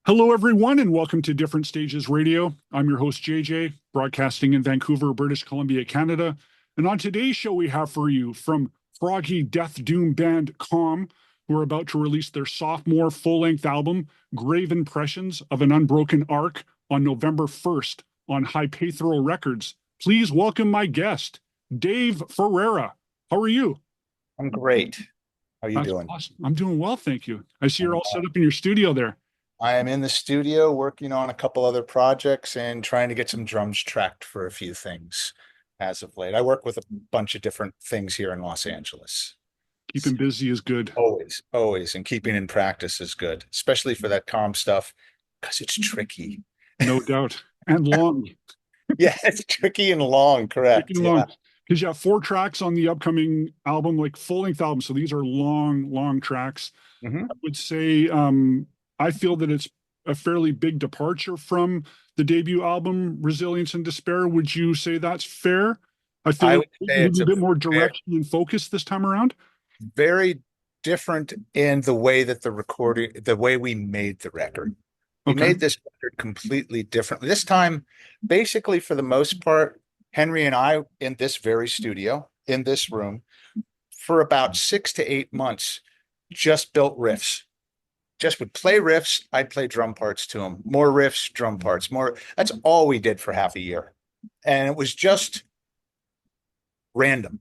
Hello, everyone, and welcome to Different Stages Radio. I'm your host, JJ, broadcasting in Vancouver, British Columbia, Canada. And on today's show, we have for you from froggy death doom band QAALM, who are about to release their sophomore full-length album, Grave Impressions of an Unbroken Arc, on November 1st on Hypaethral Records. Please welcome my guest, Dave Ferrara. How are you? I'm great. How are you That's doing? awesome. I'm doing well, thank you. I see you're all set up in your studio there. I am in the studio working on a couple other projects and trying to get some drums tracked for a few things as of late. I work with a bunch of different things here in Los Angeles. Keeping busy is good. Always. And keeping in practice is good, especially for that calm stuff, because it's tricky. No doubt. And long. Yeah, it's tricky and long, correct. Tricky and Yeah. long. Because you have 4 tracks on the upcoming album, like full-length album. So these are long, long tracks. Mhm. I would say I feel that it's a fairly big departure from the debut album, Resilience and Despair. Would you say that's fair? I feel I like would say maybe it's a bit more very, direction and focus this time around. very different in the way that the way we made the record. We Okay. made this record completely differently. This time, basically, for the most part, Henry and I in this very studio, in this room, for about 6 to 8 months, just built riffs. Just would play riffs. I'd play drum parts to them. More riffs, drum parts, more. That's all we did for half a year. And it was just random.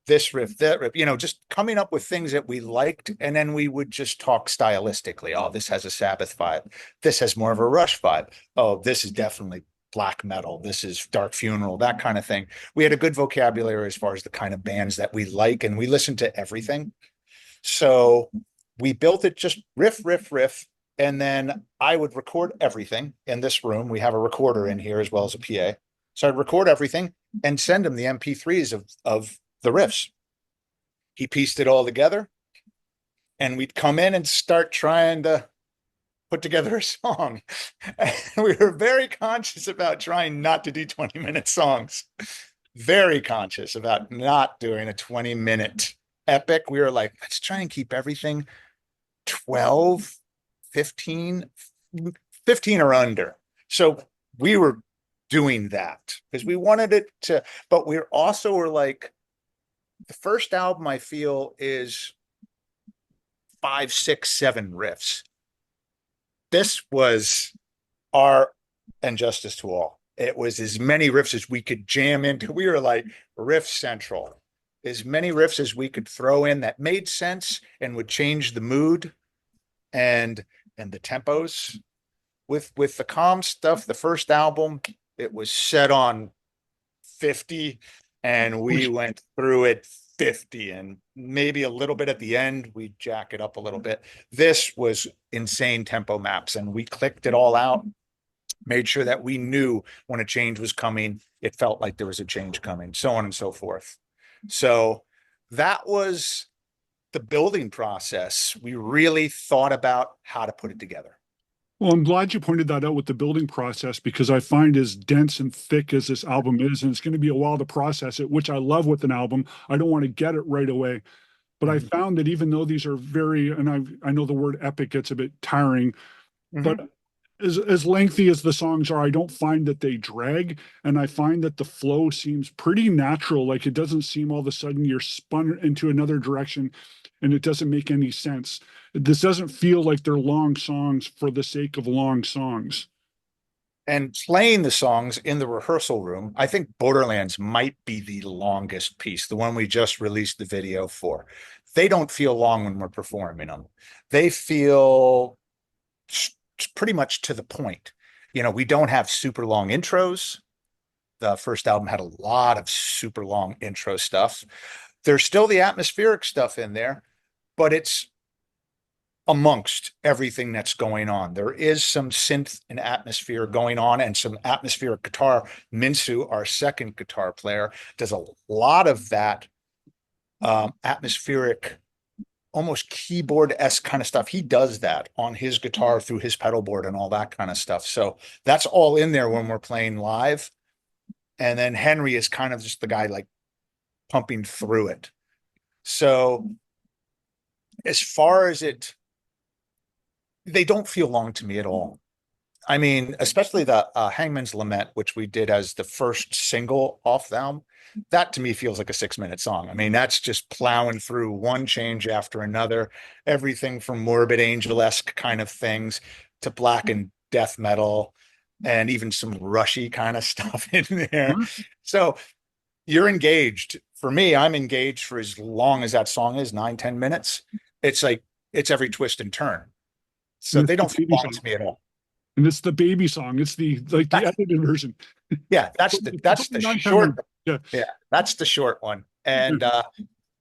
This riff, that riff, just coming up with things that we liked. And then we would just talk stylistically. Oh, this has a Sabbath vibe. This has more of a Rush vibe. Oh, this is definitely black metal. This is Dark Funeral, that kind of thing. We had a good vocabulary as far as the kind of bands that we like, and we listened to everything. So we built it just riff, riff, riff. And then I would record everything in this room. We have a recorder in here as well as a PA. So I'd record everything and send him the MP3s of the riffs. He pieced it all together, and we'd come in and start trying to put together a song. And we were very conscious about trying not to do 20-minute songs. Very conscious about not doing a 20-minute epic. We were like, let's try and keep everything 12, 15, 15 or under. So we were doing that because we wanted it to, but we also were like, the first album I feel is 5, 6, 7 riffs. This was our And Justice to All. It was as many riffs as we could jam into. We were like riff central. As many riffs as we could throw in that made sense and would change the mood and the tempos. With the calm stuff, the first album, it was set on 50, and we went through it 50, and maybe a little bit at the end we jack it up a little bit. This was insane tempo maps, and we clicked it all out, made sure that we knew when a change was coming, it felt like there was a change coming, so on and so forth. So that was the building process. We really thought about how to put it together. Well, I'm glad you pointed that out with the building process because I find as dense and thick as this album is, and it's going to be a while to process it, which I love with an album. I don't want to get it right away. But I found that even though these are very, and I know the word epic gets a bit tiring, but as lengthy as the songs are, I don't find that they drag. And I find that the flow seems pretty natural. Like it doesn't seem all of a sudden you're spun into another direction and it doesn't make any sense. This doesn't feel like they're long songs for the sake of long songs. And playing the songs in the rehearsal room, I think Borderlands might be the longest piece, the one we just released the video for. They don't feel long when we're performing them. They feel pretty much to the point. We don't have super long intros. The first album had a lot of super long intro stuff. There's still the atmospheric stuff in there, but it's amongst everything that's going on. There is some synth and atmosphere going on and some atmospheric guitar. Minsu, our second guitar player, does a lot of that atmospheric, almost keyboard-esque kind of stuff. He does that on his guitar through his pedal board and all that kind of stuff. So that's all in there when we're playing live. And then Henry is kind of just the guy like pumping through it. So as far as they don't feel long to me at all. I mean, especially the Hangman's Lament, which we did as the first single off the album, that to me feels like a 6-minute song. I mean, that's just plowing through one change after another, everything from Morbid Angel-esque kind of things to black and death metal, and even some rushy kind of stuff in there. Huh? So you're engaged. For me, I'm engaged for as long as that song is, 9, 10 minutes. It's like it's every twist and turn. So And it's they the don't feel baby long song. to me at all. And it's the baby song. It's the like the That's, edited version. yeah, It's that's only the 9, 10 minutes. short. Yeah. Yeah, that's the short one. And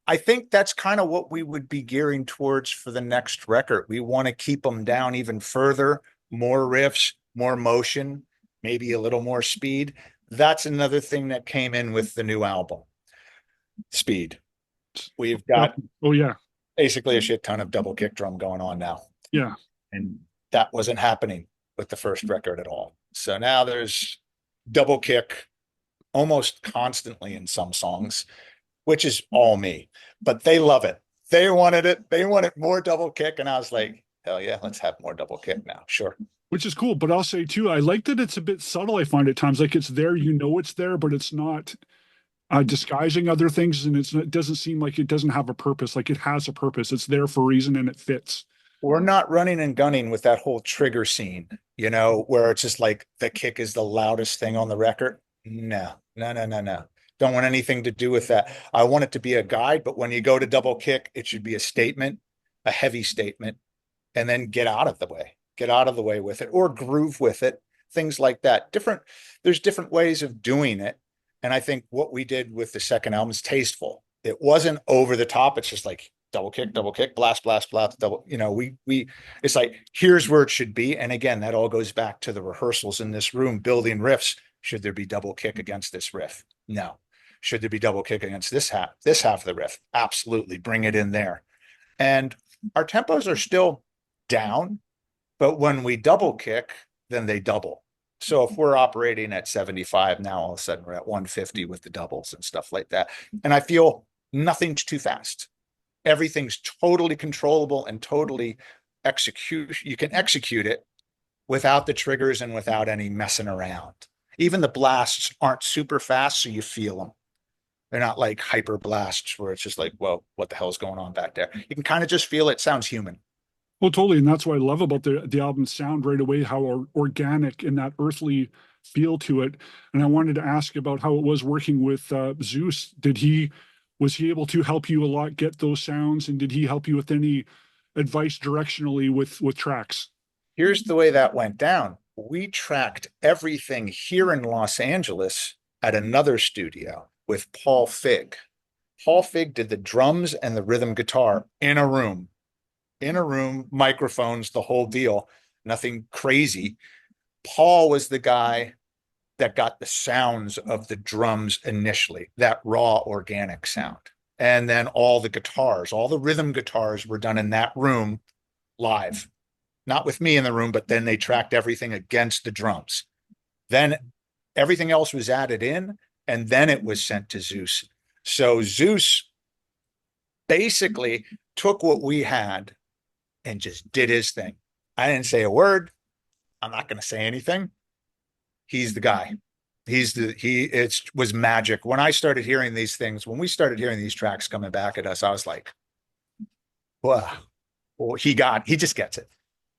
I think that's kind of what we would be gearing towards for the next record. We want to keep them down even further, more riffs, more motion, maybe a little more speed. That's another thing that came in with the new album. Speed. We've got Oh yeah. basically a shit ton of double kick drum going on now. Yeah. And that wasn't happening with the first record at all. So now there's double kick almost constantly in some songs, which is all me, but they love it. They wanted it. They wanted more double kick. And I was like, hell yeah, let's have more double kick now. Sure. Which is cool. But I'll say too, I like that it's a bit subtle, I find at times. Like it's there, you know it's there, but it's not disguising other things, and it doesn't seem like it doesn't have a purpose. Like it has a purpose. It's there for a reason and it fits. We're not running and gunning with that whole trigger scene, you know, where it's just like the kick is the loudest thing on the record. No, no, no, no, no. Don't want anything to do with that. I want it to be a guide, but when you go to double kick, it should be a statement, a heavy statement, and then get out of the way. Get out of the way with it or groove with it, things like that. There's different ways of doing it. And I think what we did with the second album is tasteful. It wasn't over the top. It's just like double kick, blast, blast, blast, double, you know, it's like, here's where it should be. And again, that all goes back to the rehearsals in this room, building riffs. Should there be double kick against this riff? No. Should there be double kick against this half of the riff? Absolutely. Bring it in there. And our tempos are still down, but when we double kick, then they double. So if we're operating at 75 now, all of a sudden we're at 150 with the doubles and stuff like that. And I feel nothing's too fast. Everything's totally controllable and totally execution. You can execute it without the triggers and without any messing around. Even the blasts aren't super fast, so you feel them. They're not like hyper blasts where it's just like, whoa, what the hell is going on back there? You can kind of just feel it sounds human. Well, totally. And that's what I love about the album sound right away, how organic and that earthly feel to it. And I wanted to ask about how it was working with Zeuss. Was he able to help you a lot get those sounds? And did he help you with any advice directionally with tracks? Here's the way that went down. We tracked everything here in Los Angeles at another studio with Paul Fig. Paul Fig did the drums and the rhythm guitar in a room, microphones, the whole deal, nothing crazy. Paul was the guy that got the sounds of the drums initially, that raw organic sound. And then all the guitars, all the rhythm guitars were done in that room live, not with me in the room, but then they tracked everything against the drums. Then everything else was added in, and then it was sent to Zeuss. So Zeuss basically took what we had and just did his thing. I didn't say a word. I'm not going to say anything. He's the guy. It was magic. When I started hearing these things, when we started hearing these tracks coming back at us, I was like, wow, well, he just gets it.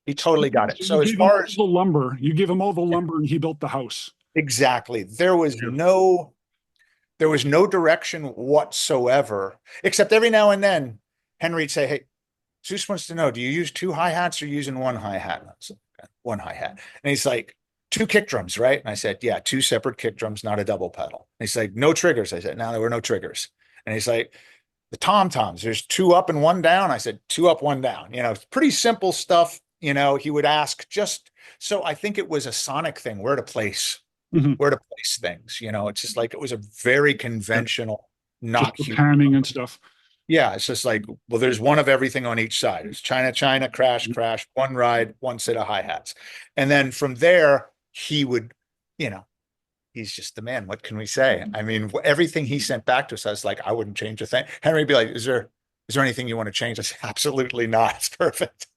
He totally got it. So as far as the lumber, you gave him all the lumber and he built the house. Exactly. There was no direction whatsoever, except every now and then Henry'd say, hey, Zeuss wants to know, do you use 2 hi-hats or using 1 hi-hat? I was like, 1 hi-hat. And he's like, 2 kick drums, right? And I said, yeah, 2 separate kick drums, not a double pedal. And he's like, no triggers. I said, no, there were no triggers. And he's like, the tom-toms, there's 2 up and 1 down. I said, 2 up, 1 down. You know, pretty simple stuff. You know, he would ask just, so I think it was a sonic thing, where to place things. You know, it's just like, it was a very conventional, not just huge panning and stuff. Yeah, it's just like, well, there's one of everything on each side. It's China, China, crash, crash, 1 ride, 1 set of hi-hats. And then from there, he would, you know, he's just the man. What can we say? I mean, everything he sent back to us, I was like, I wouldn't change a thing. Henry would be like, is there anything you want to change? I said, absolutely not. It's perfect.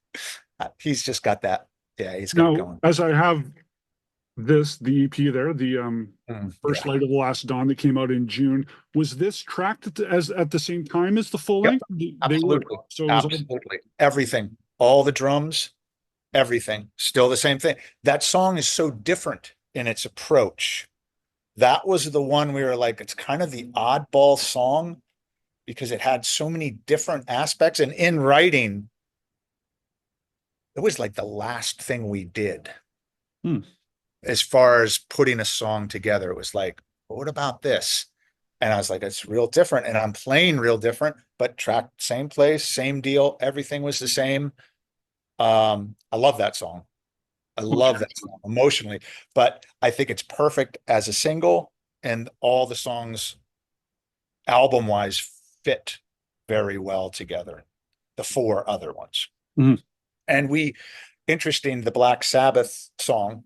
He's just got that. Yeah, he's got it Now, going. as I have the EP there, the First Yeah. Light of the Last Dawn that came out in June, was this tracked at the same time as the full Yep. length? They were. Absolutely. So it was all, Absolutely. Everything, all the drums, everything, still the same thing. That song is so different in its approach. That was the one we were like, it's kind of the oddball song because it had so many different aspects. And in writing, it was like the last thing we did. Hmm. As far as putting a song together. It was like, what about this? And I was like, it's real different. And I'm playing real different, but track same place, same deal. Everything was the same. I love that song. I love that song emotionally, but I think it's perfect as a single, and all the songs album wise fit very well together. The four other ones. Mhm. And interesting, the Black Sabbath song,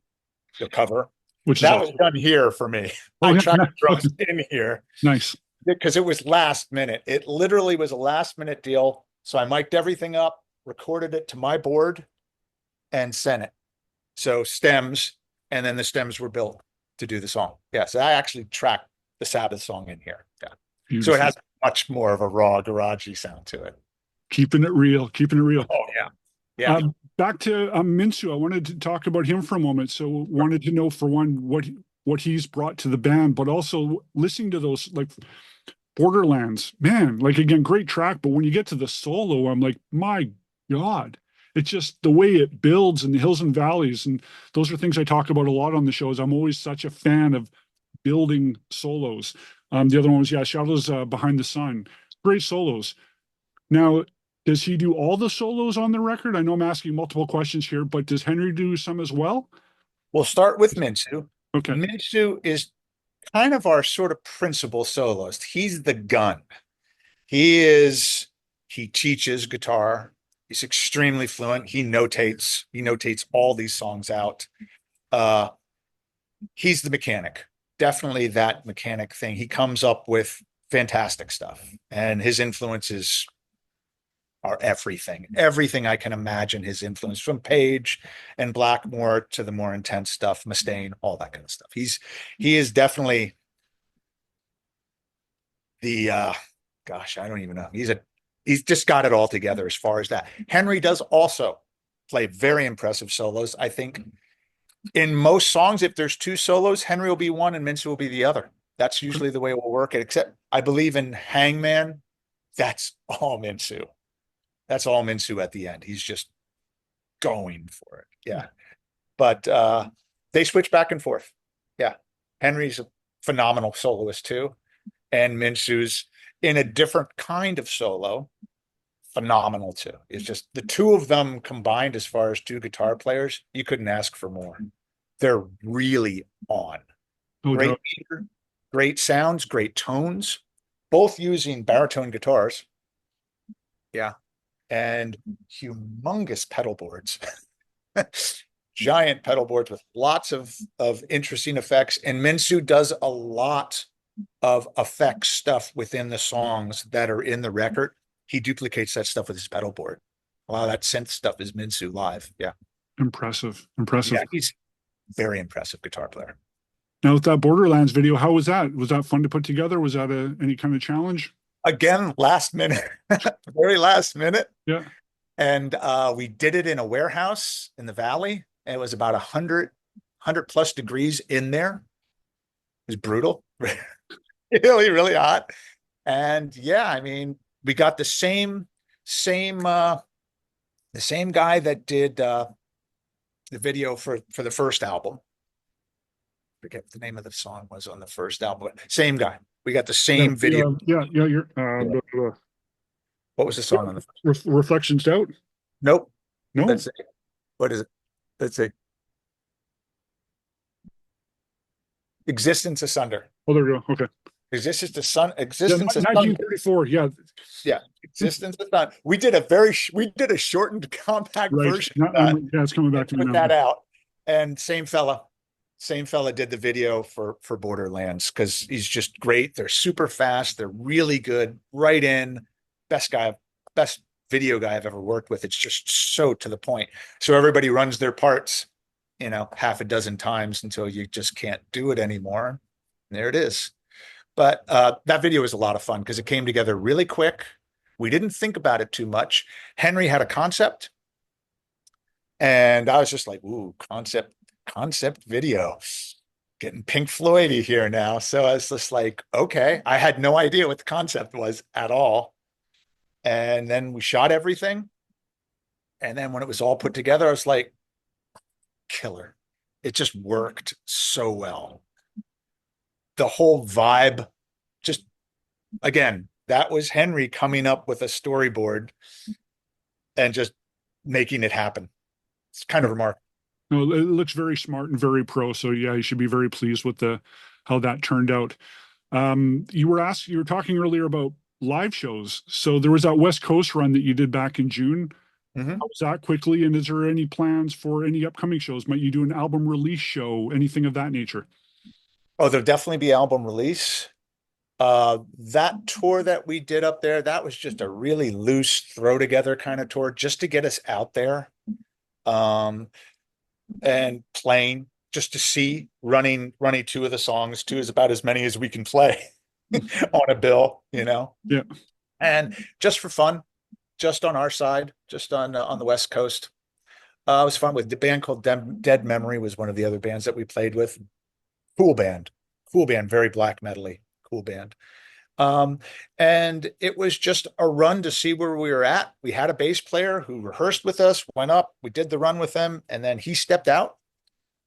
the cover, Which is that was awesome. done here for me. Oh, I yeah. tracked the drums Okay. in here Nice. because it was last minute. It literally was a last minute deal. So I mic'd everything up, recorded it to my board, and sent it. So stems, and then the stems were built to do the song. Yeah, so I actually tracked the Sabbath song in here. Yeah. So it Beautiful. has much more of a raw garagey sound to it. Keeping it real. Keeping it real. Oh yeah. Yeah. Back to Minsu. I wanted to talk about him for a moment. So wanted to know, for one, what he's brought to the band, but also listening to those, like Borderlands, man, like, again, great track. But when you get to the solo, I'm like, my God, it's just the way it builds in the hills and valleys. And those are things I talk about a lot on the shows. I'm always such a fan of building solos. The other one was, yeah, Shadows Behind the Sun. Great solos. Now, does he do all the solos on the record? I know I'm asking multiple questions here, but does Henry do some as well? We'll start with Minsu. Okay. Minsu is kind of our sort of principal soloist. He's the gun. He teaches guitar. He's extremely fluent. He notates all these songs out. Uh, he's the mechanic. Definitely that mechanic thing. He comes up with fantastic stuff, and his influences are everything. Everything I can imagine his influence, from Page and Blackmore to the more intense stuff, Mustaine, all that kind of stuff. He is definitely the gosh, I don't even know. He's just got it all together as far as that. Henry does also play very impressive solos. I think in most songs, if there's two solos, Henry will be one and Minsu will be the other. That's usually the way we'll work it, except I believe in Hangman, that's all Minsu. That's all Minsu at the end. He's just going for it. Yeah. But they switch back and forth. Yeah. Henry's a phenomenal soloist too. And Minsu's in a different kind of solo, phenomenal too. It's just the two of them combined, as far as two guitar players, you couldn't ask for more. They're really on. No Great doubt. meter, great sounds, great tones, both using baritone guitars. Yeah. And humongous pedal boards. Giant pedal boards with lots of interesting effects. And Minsu does a lot of effects stuff within the songs that are in the record. He duplicates that stuff with his pedal board. A lot of that synth stuff is Minsu live. Yeah. Impressive. Impressive. Yeah, he's very impressive guitar player. Now, with that Borderlands video, how was that? Was that fun to put together? Was that any kind of challenge? Again, last minute, very last minute. Yeah. And we did it in a warehouse in the valley. And it was about 100 plus degrees in there. It was brutal. Really, really hot. And yeah, I mean, we got the same guy that did the video for the first album. Forget what the name of the song was on the first album. Same guy. We got the same video. Yeah. You're What was the song on the Reflections Doubt? Nope. No. Let's see. What is it? Let's see. Existence Asunder. Oh, there we go. Okay. Existence Yeah, Asunder. 1934. Yeah. Yeah. Existence Asunder. We did a shortened compact Right. version of that. Yeah, it's coming back to me Put now. that out. And same fella did the video for Borderlands, because he's just great. They're super fast. They're really good. Right in. Best guy, best video guy I've ever worked with. It's just so to the point. So everybody runs their parts, half a dozen times until you just can't do it anymore. And there it is. But that video was a lot of fun because it came together really quick. We didn't think about it too much. Henry had a concept, and I was just like, ooh, concept video. Getting Pink Floydy here now. So I was just like, okay. I had no idea what the concept was at all. And then we shot everything. And then when it was all put together, I was like, killer. It just worked so well. The whole vibe, just again, that was Henry coming up with a storyboard and just making it happen. It's kind of remarkable. No, it looks very smart and very pro. So yeah, you should be very pleased with how that turned out. You were talking earlier about live shows. So there was that West Coast run that you did back in June. Mm-hmm. How was that quickly? And is there any plans for any upcoming shows? Might you do an album release show, anything of that nature? Oh, there'll definitely be album release. That tour that we did up there, that was just a really loose throw together kind of tour just to get us out there. And playing just to see running two of the songs. Two is about as many as we can play on a bill, Yeah. And just for fun, just on our side, just on the West Coast. It was fun with the band called Dead Memory was one of the other bands that we played with. Cool band, very black metal-y, cool band. And it was just a run to see where we were at. We had a bass player who rehearsed with us, went up, we did the run with him, and then he stepped out.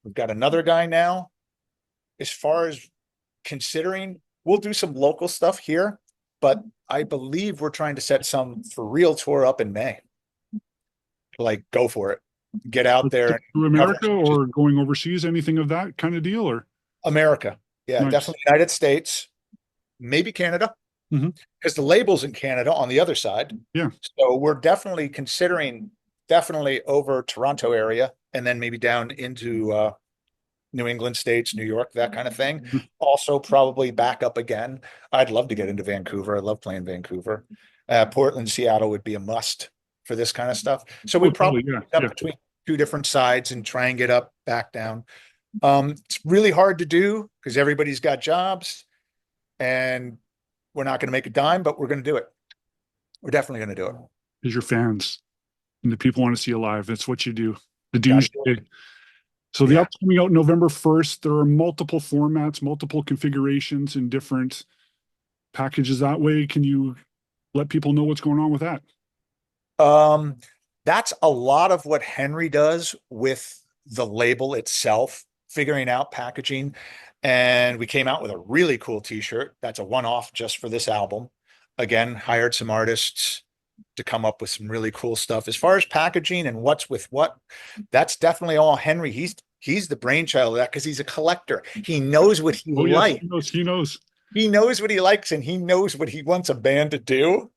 We've got another guy now. As far as considering, we'll do some local stuff here, but I believe we're trying to set some for real tour up in May. Like, go for it. Get out there. To America or going overseas, anything of that kind of deal, or? America. Yeah, Nice. Definitely United States. Maybe Canada, because the label's in Canada on the other side. Yeah. So we're definitely considering over Toronto area and then maybe down into New England states, New York, that kind of thing. Also probably back up again. I'd love to get into Vancouver. I love playing Vancouver. Portland, Seattle would be a must for this kind of stuff. So we probably up between two different sides and try and get up, back down. It's really hard to do because everybody's got jobs. And we're not going to make a dime, but we're going to do it. We're definitely going to do it. Because you're fans and the people want to see you live. That's what you do. The dues. So the album's coming out November 1st. There are multiple formats, multiple configurations and different packages that way. Can you let people know what's going on with that? That's a lot of what Henry does with the label itself, figuring out packaging. And we came out with a really cool t-shirt. That's a one-off just for this album. Again, hired some artists to come up with some really cool stuff. As far as packaging and what's with what, that's definitely all Henry. He's the brainchild of that because he's a collector. He knows what he likes. He knows. He knows what he likes and he knows what he wants a band to do.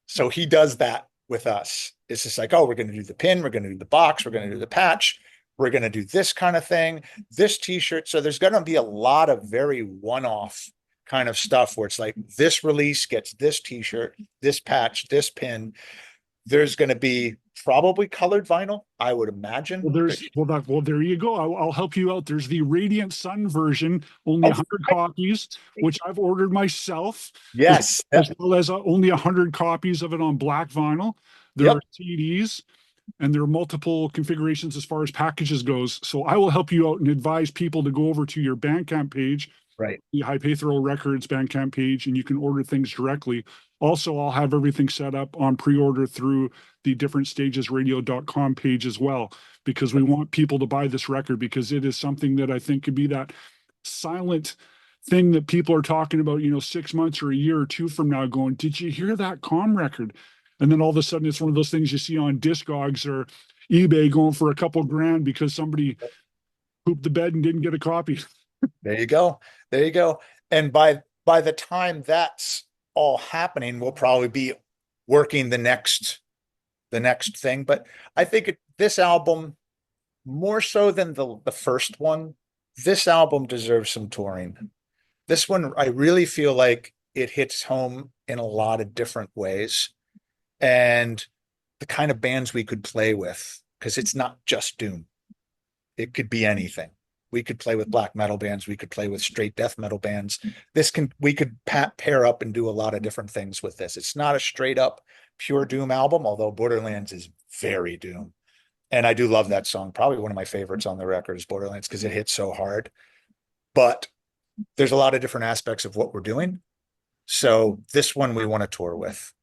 So he does that with us. It's just like, oh, we're going to do the pin. We're going to do the box. We're going to do the patch. We're going to do this kind of thing, this t-shirt. So there's going to be a lot of very one-off kind of stuff where it's like this release gets this t-shirt, this patch, this pin. There's going to be probably colored vinyl, I would imagine. Well, there you go. I'll help you out. There's the Radiant Sun version, only 100 copies, which I've ordered myself. Yes. As well as only 100 copies of it on black vinyl. There are CDs. And there are multiple configurations as far as packages goes. So I will help you out and advise people to go over to your Bandcamp page, right? The High Pathro Records Bandcamp page, and you can order things directly. Also, I'll have everything set up on pre-order through the differentstagesradio.com page as well, because we want people to buy this record because it is something that I think could be that silent thing that people are talking about, 6 months or a year or two from now going, did you hear that Calm record? And then all of a sudden, it's one of those things you see on Discogs or eBay going for a couple grand because somebody pooped the bed and didn't get a copy. There you go. And by the time that's all happening, we'll probably be working the next thing. But I think this album, more so than the first one, this album deserves some touring. This one, I really feel like it hits home in a lot of different ways. And the kind of bands we could play with, because it's not just doom. It could be anything. We could play with black metal bands. We could play with straight death metal bands. We could pair up and do a lot of different things with this. It's not a straight up pure doom album, although Borderlands is very doom. And I do love that song. Probably one of my favorites on the record is Borderlands because it hits so hard. But there's a lot of different aspects of what we're doing. So this one we want to tour with.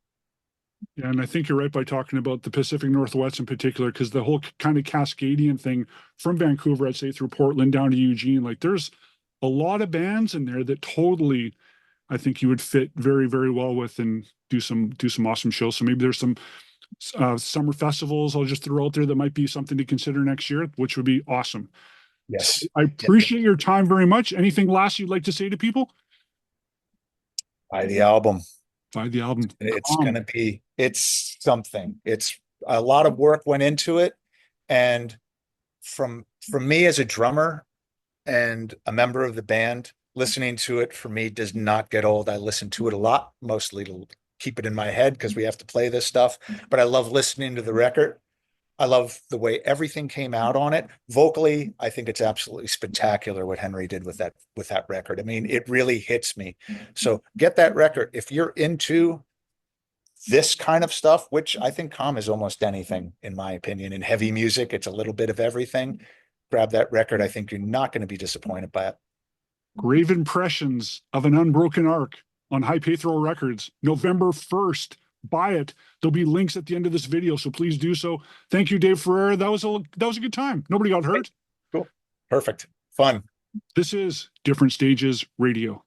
Yeah, and I think you're right by talking about the Pacific Northwest in particular, because the whole kind of Cascadian thing from Vancouver, I'd say through Portland down to Eugene, like there's a lot of bands in there that totally, I think you would fit very, very well with and do some awesome shows. So maybe there's some summer festivals I'll just throw out there that might be something to consider next year, which would be awesome. Yes. So I appreciate your time very much. Anything last you'd like to say to people? Buy the album. Buy the album. It's gonna be, it's something. It's a lot of work went into it. And from me as a drummer and a member of the band, listening to it for me does not get old. I listen to it a lot, mostly to keep it in my head because we have to play this stuff. But I love listening to the record. I love the way everything came out on it. Vocally, I think it's absolutely spectacular what Henry did with that record. I mean, it really hits me. So get that record. If you're into this kind of stuff, which I think QAALM is almost anything, in my opinion, in heavy music, it's a little bit of everything. Grab that record. I think you're not going to be disappointed by it. Grave Impressions of an Unbroken Arc on High Pathral Records, November 1st. Buy it. There'll be links at the end of this video, so please do so. Thank you, Dave Ferrara. That was a good time. Nobody got hurt. Cool. Perfect. Fun. This is Different Stages Radio.